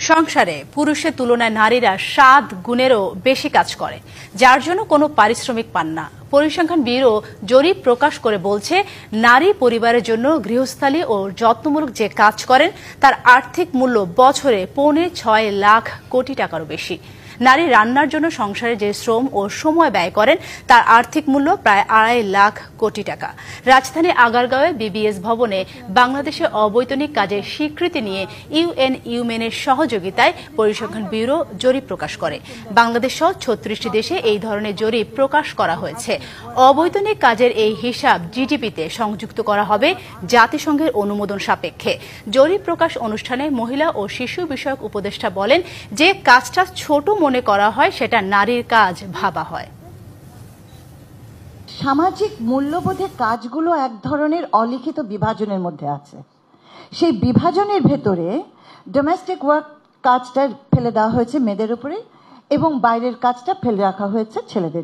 সংসারে পুরুষের তুলনায় নারীরা 7 গুণেরও বেশি কাজ করে, যার জন্য কোনো পারিশ্রমিক পান না। পরিসংখ্যান ব্যুরো জরিপ প্রকাশ করে বলছে, নারী পরিবারের জন্য গৃহস্থালী ও যত্নমূলক যে কাজ করেন তার আর্থিক মূল্য বছরে 6.25 লাখ কোটি টাকারও বেশি। নারী রান্নার জন্য সংসারে যে শ্রম ও সময় ব্যয় করেন তার আর্থিক মূল্য প্রায় 2.5 লাখ কোটি টাকা। রাজধানী আগারগাঁওয়ে বিবিএস ভবনে বাংলাদেশে অবৈতনিক কাজের স্বীকৃতি নিয়ে ইউএন ইউমেনের সহযোগিতায় পরিসংখ্যান ব্যুরো জরিপ প্রকাশ করে। বাংলাদেশ সহ 36টি দেশে এই ধরনের জরিপ প্রকাশ করা হয়েছে। অবৈতনিক কাজের এই হিসাব জিডিপিতে সংযুক্ত করা হবে জাতিসংঘের অনুমোদন সাপেক্ষে। জরিপ প্রকাশ অনুষ্ঠানে মহিলা ও শিশু বিষয়ক উপদেষ্টা বলেন, যে কাজটা ছোট মনে করা হয় সেটা নারীর কাজ ভাবা হয়। সামাজিক মূল্যবোধের কাজগুলো এক ধরনের অলিখিত বিভাজনের মধ্যে আছে। সেই বিভাজনের ভেতরে ডোমেস্টিক ওয়ার্ক কাজটা ফেলে দেওয়া হয়েছে মেয়েদের উপরে এবং বাইরের কাজটা ফেলে রাখা হয়েছে ছেলেদের জন্য।